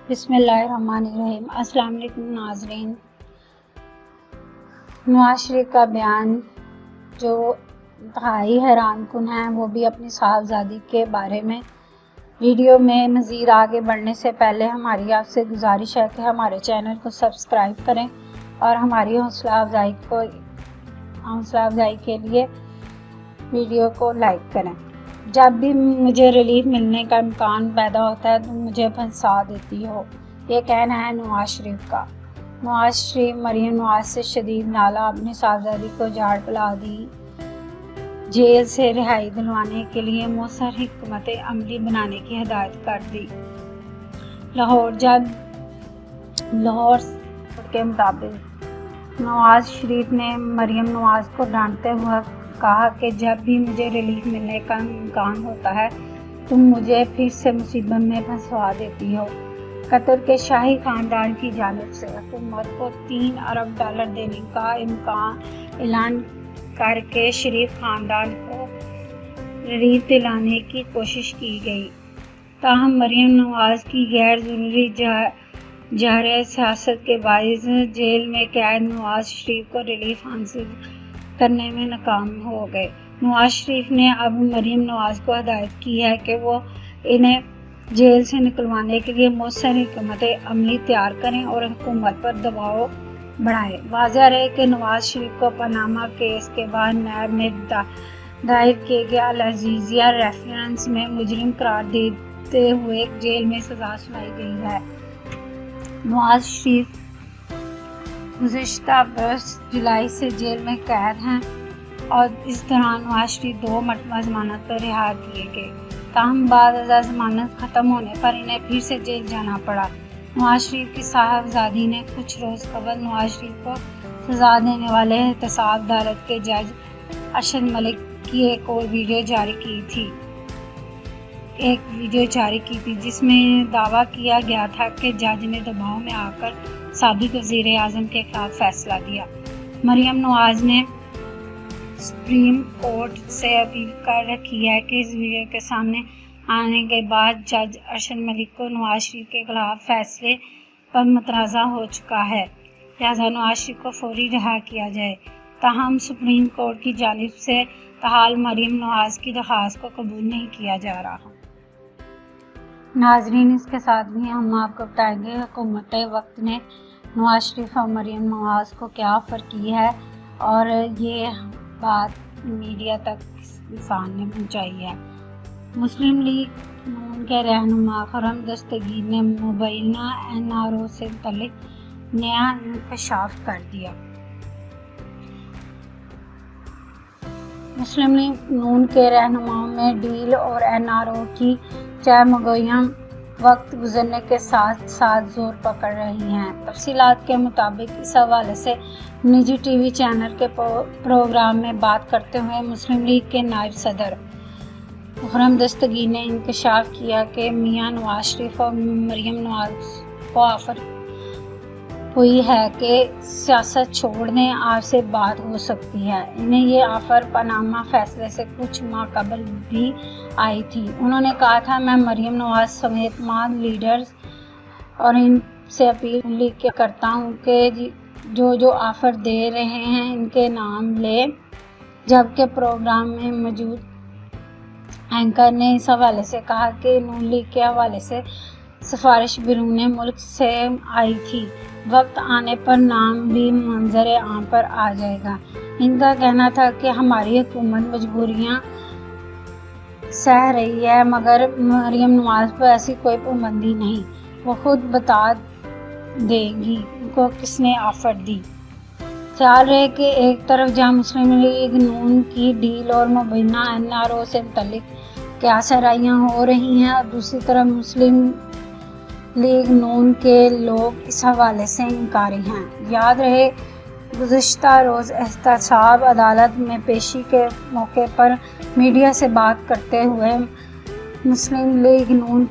بسم اللہ الرحمن الرحیم۔ السلام علیکم ناظرین۔ نواز شریف کا بیان جو انتہائی حیران کن ہے، وہ بھی اپنی صاحبزادی کے بارے میں۔ ویڈیو میں مزید آگے بڑھنے سے پہلے ہماری آپ سے گزارش ہے کہ ہمارے چینل کو سبسکرائب کریں اور ہماری حوصلہ افزائی کے لیے ویڈیو کو لائک کریں۔ جب بھی مجھے ریلیف ملنے کا امکان پیدا ہوتا ہے تو مجھے پھنسا دیتی ہو، یہ کہنا ہے نواز شریف کا۔ نواز شریف مریم نواز سے شدید نالا، اپنی صاحبزادی کو جھاڑ پلا دی، جیل سے رہائی دلوانے کے لیے مؤثر حکمت عملی بنانے کی ہدایت کر دی۔ لاہور کے مطابق نواز شریف نے مریم نواز کو ڈانٹتے ہوئے کہا کہ جب بھی مجھے ریلیف ملنے کا امکان ہوتا ہے تم مجھے پھر سے مصیبت میں پھنسوا دیتی ہو۔ قطر کے شاہی خاندان کی جانب سے حکومت کو $3 ارب دینے کا اعلان کر کے شریف خاندان کو ریلیف دلانے کی کوشش کی گئی، تاہم مریم نواز کی غیر ضروری جارحیت سیاست کے باعث جیل میں قید نواز شریف کو ریلیف حاصل کرنے میں ناکام ہو گئے۔ نواز شریف نے اب مریم نواز کو ہدایت کی ہے کہ وہ انہیں جیل سے نکلوانے کے لیے مؤثر حکمت عملی تیار کریں اور حکومت پر دباؤ بڑھائیں۔ واضح رہے کہ نواز شریف کو پاناما کیس کے بعد نیب میں دائر کیے گئے العزیزیہ ریفرنس میں مجرم قرار دیتے ہوئے جیل میں سزا سنائی گئی ہے۔ نواز شریف گزشتہ 10 جولائی سے جیل میں قید ہیں اور اس دوران نواز شریف 2 مرتبہ ضمانت پر رہا کیے گئے، تاہم بعد ازاں ضمانت ختم ہونے پر انہیں پھر سے جیل جانا پڑا۔ نواز شریف کی صاحبزادی نے کچھ روز قبل نواز شریف کو سزا دینے والے احتساب عدالت کے جج ارشد ملک کی ایک ویڈیو جاری کی تھی جس میں دعویٰ کیا گیا تھا کہ جج نے دباؤ میں آ کر سابق وزیر اعظم کے خلاف فیصلہ دیا۔ مریم نواز نے سپریم کورٹ سے اپیل کر رکھی ہے کہ اس ویڈیو کے سامنے آنے کے بعد جج ارشد ملک کو نواز شریف کے خلاف فیصلے پر متنازع ہو چکا ہے، لہذا نواز شریف کو فوری رہا کیا جائے، تاہم سپریم کورٹ کی جانب سے تاحال مریم نواز کی درخواست کو قبول نہیں کیا جا رہا۔ ناظرین، اس کے ساتھ بھی ہم آپ کو بتائیں گے حکومت وقت نے نواز شریف اور مریم نواز کو کیا آفر کی ہے اور یہ بات میڈیا تک انسان نے پہنچائی ہے۔ مسلم لیگ نون کے رہنما خرم دستگیر نے مبینہ NRO سے متعلق نیا انکشاف کر دیا۔ مسلم لیگ نون کے رہنماؤں میں ڈیل اور NRO کی چہمگوئیاں وقت گزرنے کے ساتھ ساتھ زور پکڑ رہی ہیں۔ تفصیلات کے مطابق اس حوالے سے نجی ٹی وی چینل کے پروگرام میں بات کرتے ہوئے مسلم لیگ کے نائب صدر خرم دستگیر نے انکشاف کیا کہ میاں نواز شریف اور مریم نواز کو آفر ہوئی ہے کہ سیاست چھوڑ دیں، آپ سے بات ہو سکتی ہے۔ انہیں یہ آفر پاناما فیصلے سے کچھ ماہ قبل بھی آئی تھی۔ انہوں نے کہا تھا، میں مریم نواز سمیت تمام لیڈرز اور ان سے اپیل کرتا ہوں کہ جو آفر دے رہے ہیں ان کے نام لیں، جبکہ پروگرام میں موجود اینکر نے اس حوالے سے کہا کہ نون لیگ کے حوالے سے سفارش بیرون ملک سے آئی تھی، وقت آنے پر نام بھی منظر عام پر آ جائے گا۔ ان کا کہنا تھا کہ ہماری حکومت مجبوریاں سہ رہی ہے، مگر مریم نواز پر ایسی کوئی پابندی نہیں، وہ خود بتا دے گی ان کو کس نے آفر دی۔ خیال رہے کہ ایک طرف جہاں مسلم لیگ نون کی ڈیل اور مبینہ NRO سے متعلق کیاسرائیاں ہو رہی ہیں اور دوسری طرف مسلم لیگ نون کے لوگ اس حوالے سے انکاری ہیں۔ یاد رہے گزشتہ روز احتساب عدالت میں پیشی کے موقع پر میڈیا سے بات کرتے ہوئے مسلم لیگ نون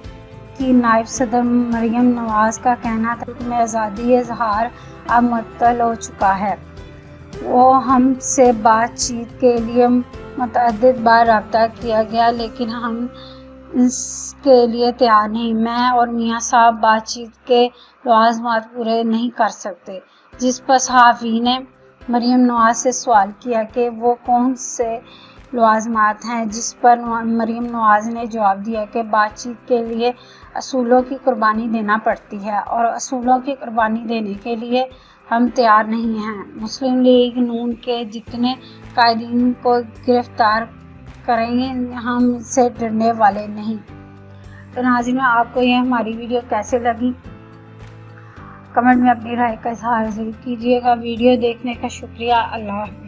کی نائب صدر مریم نواز کا کہنا تھا کہ آزادی اظہار اب معطل ہو چکا ہے۔ وہ ہم سے بات چیت کے لیے متعدد بار رابطہ کیا گیا، لیکن ہم اس کے لیے تیار نہیں۔ میں اور میاں صاحب بات چیت کے لوازمات پورے نہیں کر سکتے۔ جس پر صحافی نے مریم نواز سے سوال کیا کہ وہ کون سے لوازمات ہیں، جس پر مریم نواز نے جواب دیا کہ بات چیت کے لیے اصولوں کی قربانی دینا پڑتی ہے اور اصولوں کی قربانی دینے کے لیے ہم تیار نہیں ہیں۔ مسلم لیگ نون کے جتنے قائدین کو گرفتار کریں گے، ہم سے ڈرنے والے نہیں۔ تو ناظرین، آپ کو یہ ہماری ویڈیو کیسے لگی؟ کمنٹ میں اپنی رائے کا اظہار ضرور کیجیے گا۔ ویڈیو دیکھنے کا شکریہ۔ اللہ حافظ۔